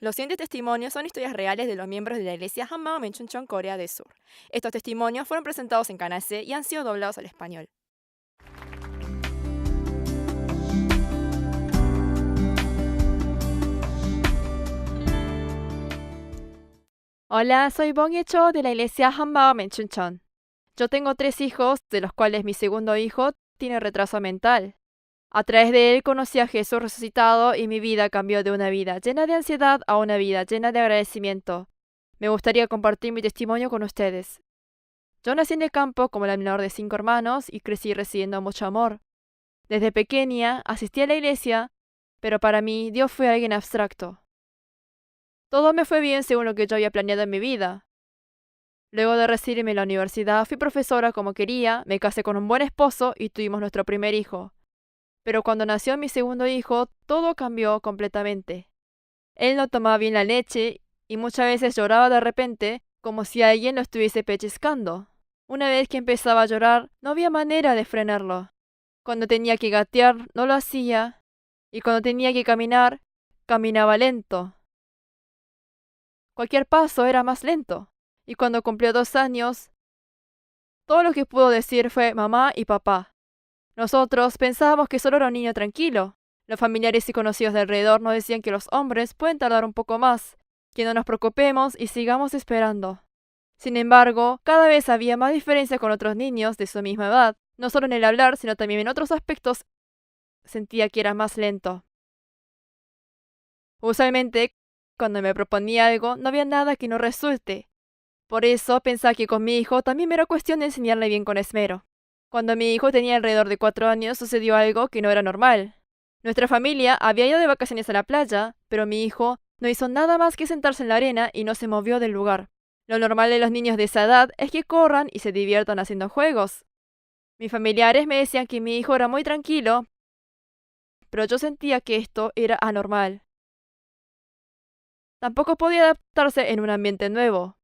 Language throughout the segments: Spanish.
Los siguientes testimonios son historias reales de los miembros de la iglesia Hanmao Menchuncheon, Corea del Sur. Estos testimonios fueron presentados en Canal C y han sido doblados al español. Hola, soy Bong Yecho de la iglesia Hanmao Menchuncheon. Yo tengo 3 hijos, de los cuales mi segundo hijo tiene retraso mental. A través de él conocí a Jesús resucitado y mi vida cambió de una vida llena de ansiedad a una vida llena de agradecimiento. Me gustaría compartir mi testimonio con ustedes. Yo nací en el campo como la menor de 5 hermanos y crecí recibiendo mucho amor. Desde pequeña asistí a la iglesia, pero para mí Dios fue alguien abstracto. Todo me fue bien según lo que yo había planeado en mi vida. Luego de recibirme en la universidad fui profesora como quería, me casé con un buen esposo y tuvimos nuestro primer hijo. Pero cuando nació mi segundo hijo, todo cambió completamente. Él no tomaba bien la leche y muchas veces lloraba de repente como si alguien lo estuviese pellizcando. Una vez que empezaba a llorar, no había manera de frenarlo. Cuando tenía que gatear, no lo hacía, y cuando tenía que caminar, caminaba lento. Cualquier paso era más lento, y cuando cumplió 2 años, todo lo que pudo decir fue mamá y papá. Nosotros pensábamos que solo era un niño tranquilo. Los familiares y conocidos de alrededor nos decían que los hombres pueden tardar un poco más, que no nos preocupemos y sigamos esperando. Sin embargo, cada vez había más diferencia con otros niños de su misma edad, no solo en el hablar, sino también en otros aspectos. Sentía que era más lento. Usualmente, cuando me proponía algo, no había nada que no resulte. Por eso pensaba que con mi hijo también me era cuestión de enseñarle bien con esmero. Cuando mi hijo tenía alrededor de 4 años sucedió algo que no era normal. Nuestra familia había ido de vacaciones a la playa, pero mi hijo no hizo nada más que sentarse en la arena y no se movió del lugar. Lo normal de los niños de esa edad es que corran y se diviertan haciendo juegos. Mis familiares me decían que mi hijo era muy tranquilo, pero yo sentía que esto era anormal. Tampoco podía adaptarse en un ambiente nuevo.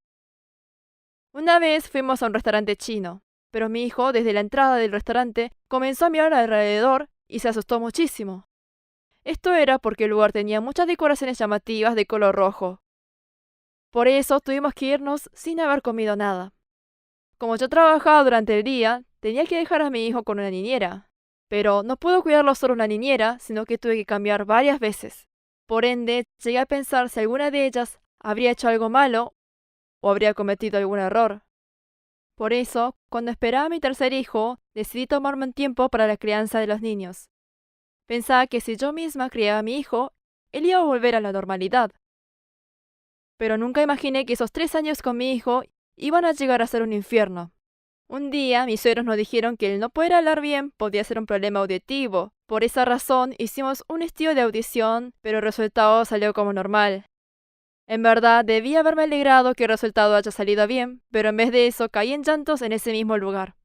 Una vez fuimos a un restaurante chino, pero mi hijo, desde la entrada del restaurante, comenzó a mirar alrededor y se asustó muchísimo. Esto era porque el lugar tenía muchas decoraciones llamativas de color rojo. Por eso tuvimos que irnos sin haber comido nada. Como yo trabajaba durante el día, tenía que dejar a mi hijo con una niñera. Pero no puedo cuidarlo solo una niñera, sino que tuve que cambiar varias veces. Por ende, llegué a pensar si alguna de ellas habría hecho algo malo o habría cometido algún error. Por eso, cuando esperaba a mi tercer hijo, decidí tomarme un tiempo para la crianza de los niños. Pensaba que si yo misma criaba a mi hijo, él iba a volver a la normalidad. Pero nunca imaginé que esos 3 años con mi hijo iban a llegar a ser un infierno. Un día mis suegros nos dijeron que el no poder hablar bien podía ser un problema auditivo. Por esa razón hicimos un estudio de audición, pero el resultado salió como normal. En verdad, debía haberme alegrado que el resultado haya salido bien, pero en vez de eso caí en llantos en ese mismo lugar.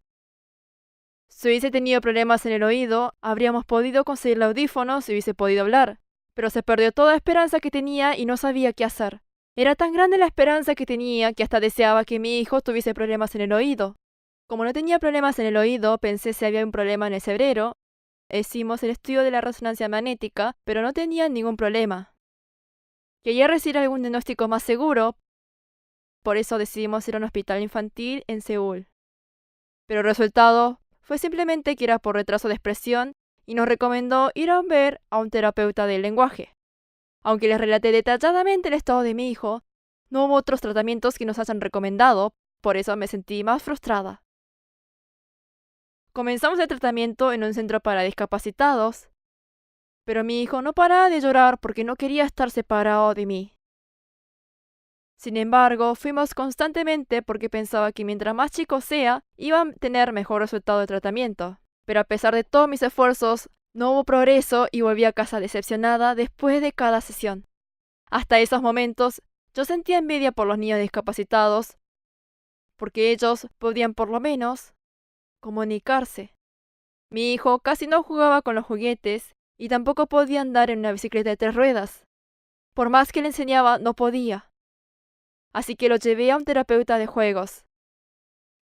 Si hubiese tenido problemas en el oído, habríamos podido conseguirle audífonos y hubiese podido hablar, pero se perdió toda esperanza que tenía y no sabía qué hacer. Era tan grande la esperanza que tenía que hasta deseaba que mi hijo tuviese problemas en el oído. Como no tenía problemas en el oído, pensé si había un problema en el cerebro. Hicimos el estudio de la resonancia magnética, pero no tenía ningún problema. Quería recibir algún diagnóstico más seguro, por eso decidimos ir a un hospital infantil en Seúl. Pero el resultado fue simplemente que era por retraso de expresión y nos recomendó ir a ver a un terapeuta del lenguaje. Aunque les relaté detalladamente el estado de mi hijo, no hubo otros tratamientos que nos hayan recomendado, por eso me sentí más frustrada. Comenzamos el tratamiento en un centro para discapacitados, pero mi hijo no paraba de llorar porque no quería estar separado de mí. Sin embargo, fuimos constantemente porque pensaba que mientras más chico sea, iba a tener mejor resultado de tratamiento. Pero a pesar de todos mis esfuerzos, no hubo progreso y volví a casa decepcionada después de cada sesión. Hasta esos momentos, yo sentía envidia por los niños discapacitados, porque ellos podían por lo menos comunicarse. Mi hijo casi no jugaba con los juguetes y tampoco podía andar en una bicicleta de 3 ruedas. Por más que le enseñaba, no podía. Así que lo llevé a un terapeuta de juegos.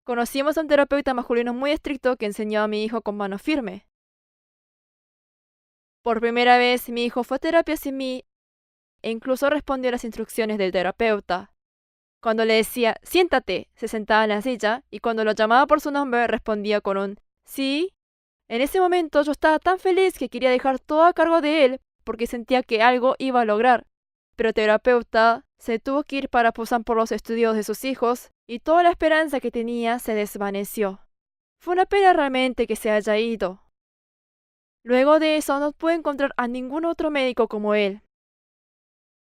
Conocimos a un terapeuta masculino muy estricto que enseñó a mi hijo con mano firme. Por primera vez mi hijo fue a terapia sin mí e incluso respondía a las instrucciones del terapeuta. Cuando le decía siéntate, se sentaba en la silla y cuando lo llamaba por su nombre respondía con un sí. En ese momento yo estaba tan feliz que quería dejar todo a cargo de él porque sentía que algo iba a lograr. Pero el terapeuta se tuvo que ir para posar por los estudios de sus hijos y toda la esperanza que tenía se desvaneció. Fue una pena realmente que se haya ido. Luego de eso no pude encontrar a ningún otro médico como él.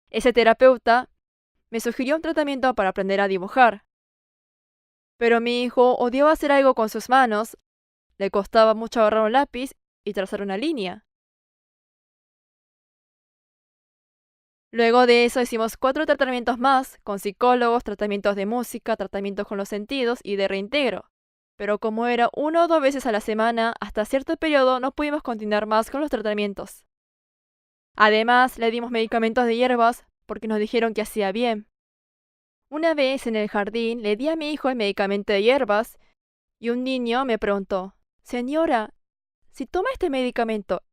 Ese terapeuta me sugirió un tratamiento para aprender a dibujar. Pero mi hijo odiaba hacer algo con sus manos, le costaba mucho agarrar un lápiz y trazar una línea. Luego de eso hicimos 4 tratamientos más, con psicólogos, tratamientos de música, tratamientos con los sentidos y de reintegro. Pero como era 1 o 2 veces a la semana, hasta cierto periodo no pudimos continuar más con los tratamientos. Además, le dimos medicamentos de hierbas porque nos dijeron que hacía bien. Una vez en el jardín le di a mi hijo el medicamento de hierbas y un niño me preguntó, Señora, si toma este medicamento,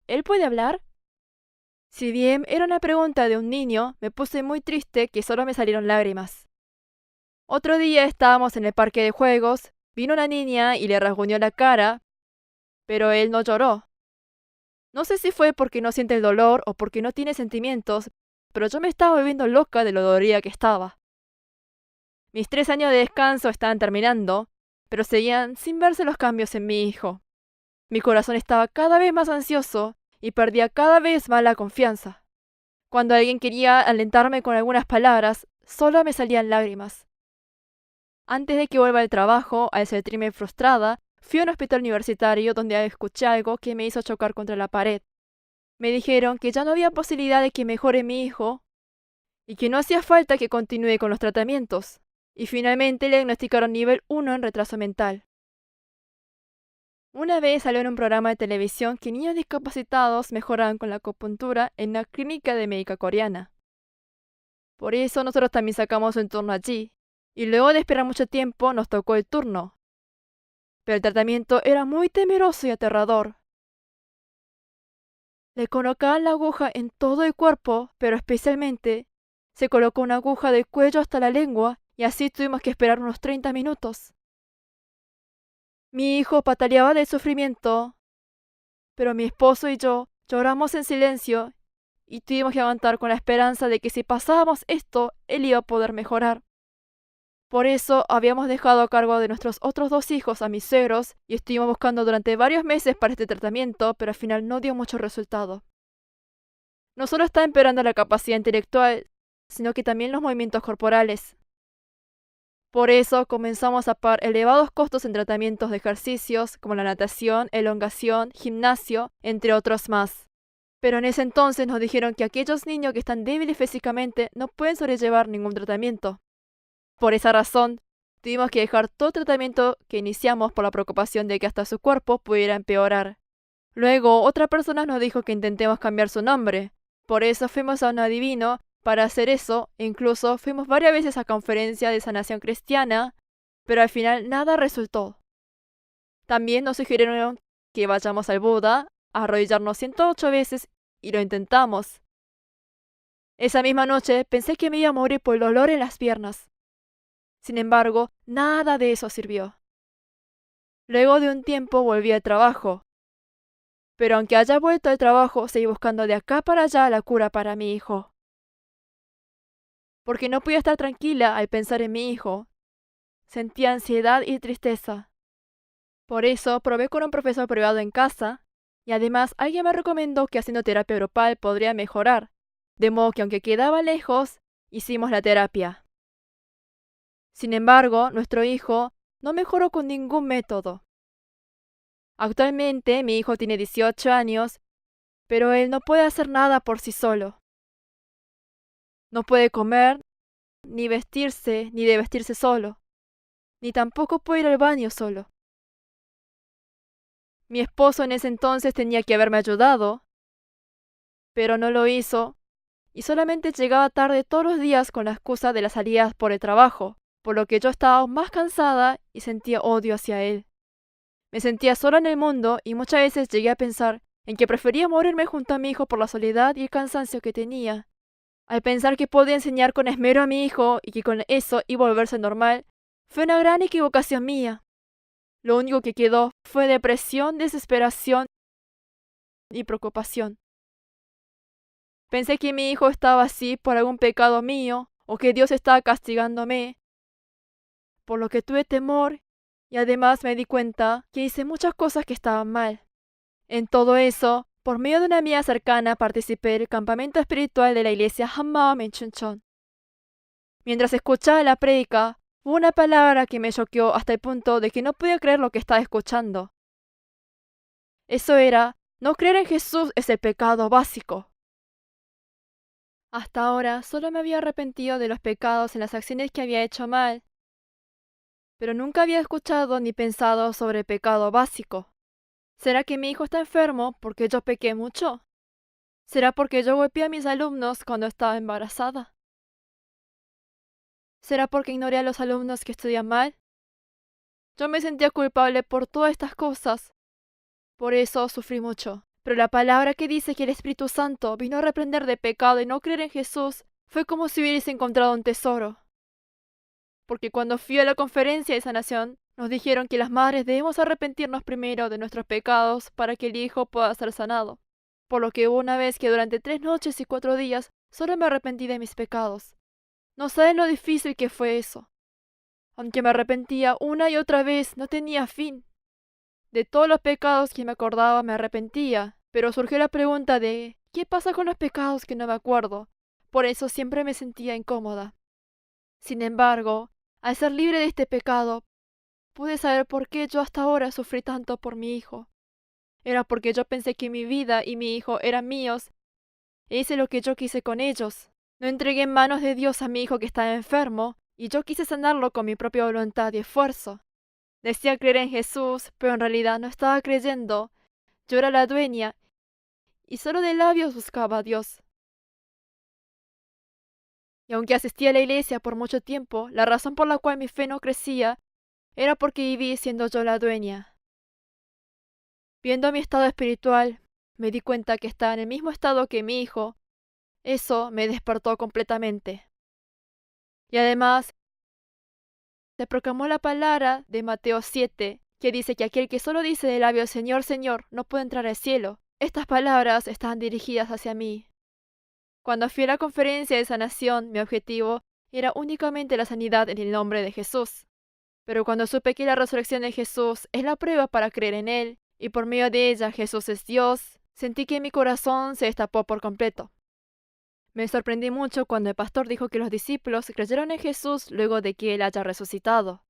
¿él puede hablar? Si bien era una pregunta de un niño, me puse muy triste que solo me salieron lágrimas. Otro día estábamos en el parque de juegos, vino una niña y le rasguñó la cara, pero él no lloró. No sé si fue porque no siente el dolor o porque no tiene sentimientos, pero yo me estaba volviendo loca de lo dolorida que estaba. Mis 3 años de descanso estaban terminando, pero seguían sin verse los cambios en mi hijo. Mi corazón estaba cada vez más ansioso y perdía cada vez más la confianza. Cuando alguien quería alentarme con algunas palabras, solo me salían lágrimas. Antes de que vuelva al trabajo, al sentirme frustrada, fui a un hospital universitario donde escuché algo que me hizo chocar contra la pared. Me dijeron que ya no había posibilidad de que mejore mi hijo y que no hacía falta que continúe con los tratamientos. Y finalmente le diagnosticaron nivel 1 en retraso mental. Una vez salió en un programa de televisión que niños discapacitados mejoraban con la acupuntura en una clínica de médica coreana. Por eso nosotros también sacamos un turno allí, y luego de esperar mucho tiempo nos tocó el turno. Pero el tratamiento era muy temeroso y aterrador. Le colocaban la aguja en todo el cuerpo, pero especialmente se colocó una aguja del cuello hasta la lengua y así tuvimos que esperar unos 30 minutos. Mi hijo pataleaba de sufrimiento, pero mi esposo y yo lloramos en silencio y tuvimos que aguantar con la esperanza de que si pasábamos esto, él iba a poder mejorar. Por eso habíamos dejado a cargo de nuestros otros 2 hijos a mis suegros y estuvimos buscando durante varios meses para este tratamiento, pero al final no dio mucho resultado. No solo está empeorando la capacidad intelectual, sino que también los movimientos corporales. Por eso comenzamos a pagar elevados costos en tratamientos de ejercicios como la natación, elongación, gimnasio, entre otros más. Pero en ese entonces nos dijeron que aquellos niños que están débiles físicamente no pueden sobrellevar ningún tratamiento. Por esa razón, tuvimos que dejar todo tratamiento que iniciamos por la preocupación de que hasta su cuerpo pudiera empeorar. Luego, otra persona nos dijo que intentemos cambiar su nombre. Por eso fuimos a un adivino para hacer eso, e incluso fuimos varias veces a conferencias de sanación cristiana, pero al final nada resultó. También nos sugirieron que vayamos al Buda, a arrodillarnos 108 veces, y lo intentamos. Esa misma noche pensé que me iba a morir por el dolor en las piernas. Sin embargo, nada de eso sirvió. Luego de un tiempo volví al trabajo. Pero aunque haya vuelto al trabajo, seguí buscando de acá para allá la cura para mi hijo. Porque no podía estar tranquila al pensar en mi hijo. Sentía ansiedad y tristeza. Por eso probé con un profesor privado en casa, y además alguien me recomendó que haciendo terapia grupal podría mejorar, de modo que aunque quedaba lejos, hicimos la terapia. Sin embargo, nuestro hijo no mejoró con ningún método. Actualmente mi hijo tiene 18 años, pero él no puede hacer nada por sí solo. No puede comer, ni vestirse, ni de vestirse solo, ni tampoco puede ir al baño solo. Mi esposo en ese entonces tenía que haberme ayudado, pero no lo hizo, y solamente llegaba tarde todos los días con la excusa de las salidas por el trabajo, por lo que yo estaba aún más cansada y sentía odio hacia él. Me sentía sola en el mundo y muchas veces llegué a pensar en que prefería morirme junto a mi hijo por la soledad y el cansancio que tenía, Al pensar que podía enseñar con esmero a mi hijo y que con eso iba a volverse normal, fue una gran equivocación mía. Lo único que quedó fue depresión, desesperación y preocupación. Pensé que mi hijo estaba así por algún pecado mío o que Dios estaba castigándome, por lo que tuve temor y además me di cuenta que hice muchas cosas que estaban mal. En todo eso, por medio de una amiga cercana participé del campamento espiritual de la iglesia Hammam en Chuncheon. Mientras escuchaba la prédica, hubo una palabra que me choqueó hasta el punto de que no podía creer lo que estaba escuchando. Eso era, no creer en Jesús es el pecado básico. Hasta ahora solo me había arrepentido de los pecados en las acciones que había hecho mal, pero nunca había escuchado ni pensado sobre el pecado básico. ¿Será que mi hijo está enfermo porque yo pequé mucho? ¿Será porque yo golpeé a mis alumnos cuando estaba embarazada? ¿Será porque ignoré a los alumnos que estudian mal? Yo me sentía culpable por todas estas cosas. Por eso sufrí mucho. Pero la palabra que dice que el Espíritu Santo vino a reprender de pecado y no creer en Jesús fue como si hubiese encontrado un tesoro. Porque cuando fui a la conferencia de sanación, nos dijeron que las madres debemos arrepentirnos primero de nuestros pecados para que el hijo pueda ser sanado. Por lo que hubo una vez que durante 3 noches y 4 días solo me arrepentí de mis pecados. No saben lo difícil que fue eso. Aunque me arrepentía una y otra vez, no tenía fin. De todos los pecados que me acordaba me arrepentía, pero surgió la pregunta de ¿qué pasa con los pecados que no me acuerdo? Por eso siempre me sentía incómoda. Sin embargo, al ser libre de este pecado, pude saber por qué yo hasta ahora sufrí tanto por mi hijo. Era porque yo pensé que mi vida y mi hijo eran míos, e hice lo que yo quise con ellos. No entregué en manos de Dios a mi hijo que estaba enfermo, y yo quise sanarlo con mi propia voluntad y esfuerzo. Decía creer en Jesús, pero en realidad no estaba creyendo. Yo era la dueña, y solo de labios buscaba a Dios. Y aunque asistí a la iglesia por mucho tiempo, la razón por la cual mi fe no crecía era porque viví siendo yo la dueña. Viendo mi estado espiritual, me di cuenta que estaba en el mismo estado que mi hijo. Eso me despertó completamente. Y además, se proclamó la palabra de Mateo 7, que dice que aquel que solo dice de labios Señor, Señor, no puede entrar al cielo. Estas palabras estaban dirigidas hacia mí. Cuando fui a la conferencia de sanación, mi objetivo era únicamente la sanidad en el nombre de Jesús. Pero cuando supe que la resurrección de Jesús es la prueba para creer en Él, y por medio de ella Jesús es Dios, sentí que mi corazón se destapó por completo. Me sorprendí mucho cuando el pastor dijo que los discípulos creyeron en Jesús luego de que Él haya resucitado.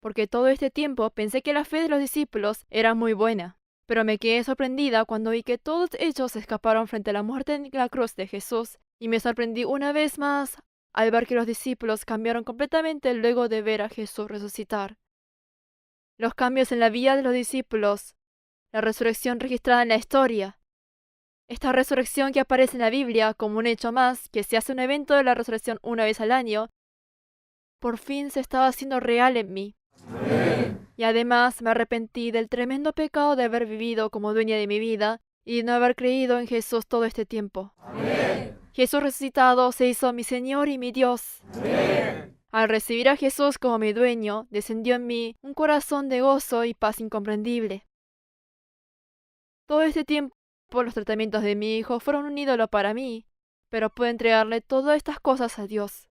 Porque todo este tiempo pensé que la fe de los discípulos era muy buena, pero me quedé sorprendida cuando vi que todos ellos escaparon frente a la muerte en la cruz de Jesús, y me sorprendí una vez más al ver que los discípulos cambiaron completamente luego de ver a Jesús resucitar. Los cambios en la vida de los discípulos, la resurrección registrada en la historia, esta resurrección que aparece en la Biblia como un hecho más, que se hace un evento de la resurrección una vez al año, por fin se estaba haciendo real en mí. Amén. Y además me arrepentí del tremendo pecado de haber vivido como dueña de mi vida y de no haber creído en Jesús todo este tiempo. Amén. Jesús resucitado se hizo mi Señor y mi Dios. Amén. Al recibir a Jesús como mi dueño, descendió en mí un corazón de gozo y paz incomprendible. Todo este tiempo los tratamientos de mi hijo fueron un ídolo para mí, pero puedo entregarle todas estas cosas a Dios.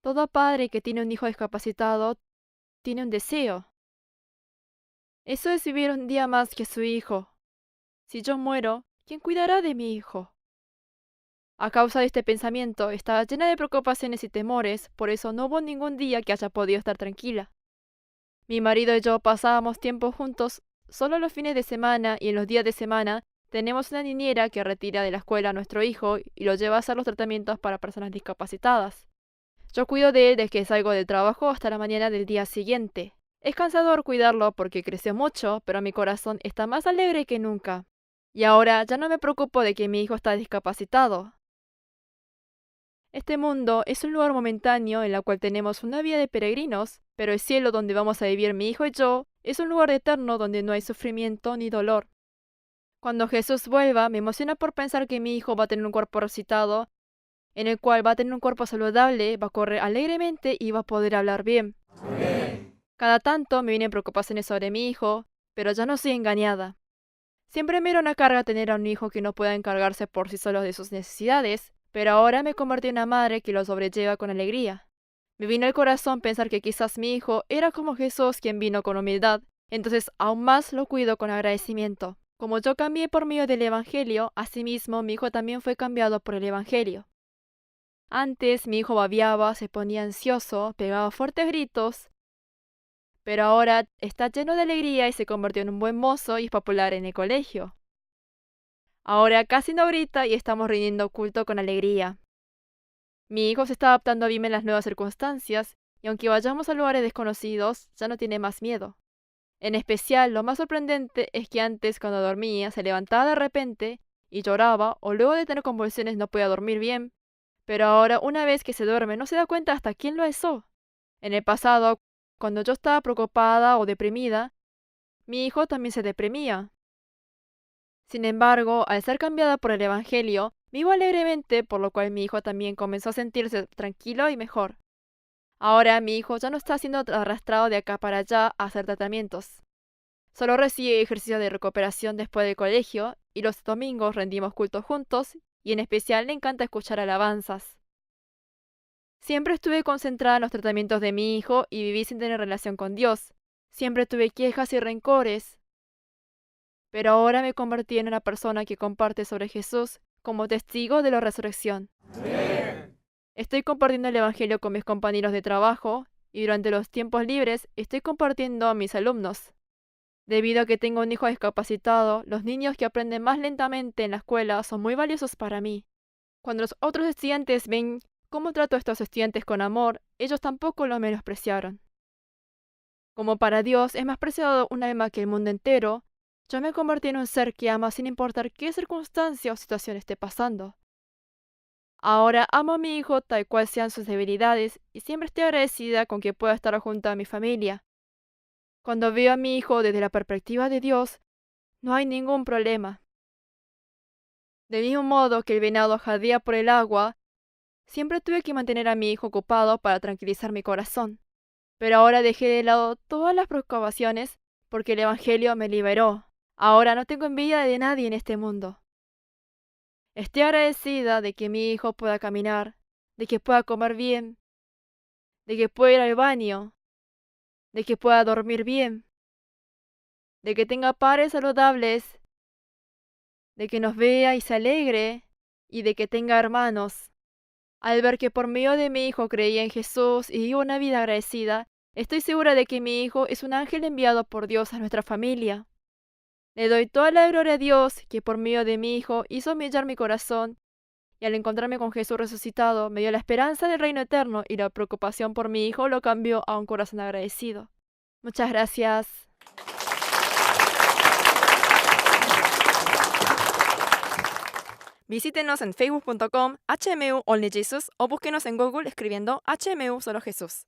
Todo padre que tiene un hijo discapacitado tiene un deseo. Eso es vivir un día más que su hijo. Si yo muero, ¿quién cuidará de mi hijo? A causa de este pensamiento, estaba llena de preocupaciones y temores, por eso no hubo ningún día que haya podido estar tranquila. Mi marido y yo pasábamos tiempo juntos solo los fines de semana, y en los días de semana tenemos una niñera que retira de la escuela a nuestro hijo y lo lleva a hacer los tratamientos para personas discapacitadas. Yo cuido de él desde que salgo del trabajo hasta la mañana del día siguiente. Es cansador cuidarlo porque creció mucho, pero mi corazón está más alegre que nunca. Y ahora ya no me preocupo de que mi hijo está discapacitado. Este mundo es un lugar momentáneo en el cual tenemos una vida de peregrinos, pero el cielo donde vamos a vivir mi hijo y yo es un lugar eterno donde no hay sufrimiento ni dolor. Cuando Jesús vuelva, me emociona por pensar que mi hijo va a tener un cuerpo resucitado en el cual va a tener un cuerpo saludable, va a correr alegremente y va a poder hablar bien. Cada tanto me vienen preocupaciones sobre mi hijo, pero ya no soy engañada. Siempre me era una carga tener a un hijo que no pueda encargarse por sí solo de sus necesidades, pero ahora me convertí en una madre que lo sobrelleva con alegría. Me vino al corazón pensar que quizás mi hijo era como Jesús, quien vino con humildad, entonces aún más lo cuido con agradecimiento. Como yo cambié por medio del Evangelio, asimismo mi hijo también fue cambiado por el Evangelio. Antes mi hijo babiaba, se ponía ansioso, pegaba fuertes gritos, pero ahora está lleno de alegría y se convirtió en un buen mozo y es popular en el colegio. Ahora casi no grita y estamos rindiendo culto con alegría. Mi hijo se está adaptando bien en las nuevas circunstancias y aunque vayamos a lugares desconocidos, ya no tiene más miedo. En especial, lo más sorprendente es que antes, cuando dormía, se levantaba de repente y lloraba o luego de tener convulsiones no podía dormir bien, pero ahora una vez que se duerme no se da cuenta hasta quién lo hizo. En el pasado, cuando yo estaba preocupada o deprimida, mi hijo también se deprimía. Sin embargo, al ser cambiada por el Evangelio, vivo alegremente, por lo cual mi hijo también comenzó a sentirse tranquilo y mejor. Ahora mi hijo ya no está siendo arrastrado de acá para allá a hacer tratamientos. Solo recibe ejercicio de recuperación después del colegio y los domingos rendimos cultos juntos y en especial le encanta escuchar alabanzas. Siempre estuve concentrada en los tratamientos de mi hijo y viví sin tener relación con Dios. Siempre tuve quejas y rencores. Pero ahora me convertí en una persona que comparte sobre Jesús como testigo de la resurrección. Estoy compartiendo el Evangelio con mis compañeros de trabajo y durante los tiempos libres estoy compartiendo a mis alumnos. Debido a que tengo un hijo discapacitado, los niños que aprenden más lentamente en la escuela son muy valiosos para mí. Cuando los otros estudiantes ven cómo trato a estos estudiantes con amor, ellos tampoco lo menospreciaron. Como para Dios es más preciado un alma que el mundo entero, yo me convertí en un ser que ama sin importar qué circunstancia o situación esté pasando. Ahora amo a mi hijo tal cual sean sus debilidades y siempre estoy agradecida con que pueda estar junto a mi familia. Cuando veo a mi hijo desde la perspectiva de Dios, no hay ningún problema. Del mismo modo que el venado jadea por el agua, siempre tuve que mantener a mi hijo ocupado para tranquilizar mi corazón. Pero ahora dejé de lado todas las preocupaciones porque el Evangelio me liberó. Ahora no tengo envidia de nadie en este mundo. Estoy agradecida de que mi hijo pueda caminar, de que pueda comer bien, de que pueda ir al baño, de que pueda dormir bien, de que tenga padres saludables, de que nos vea y se alegre, y de que tenga hermanos. Al ver que por medio de mi hijo creía en Jesús y vivo una vida agradecida, estoy segura de que mi hijo es un ángel enviado por Dios a nuestra familia. Le doy toda la gloria a Dios que por medio de mi hijo hizo humillar mi corazón y al encontrarme con Jesús resucitado me dio la esperanza del reino eterno y la preocupación por mi hijo lo cambió a un corazón agradecido. Muchas gracias. Visítenos en facebook.com HMU Only Jesus o búsquenos en Google escribiendo HMU Solo Jesús.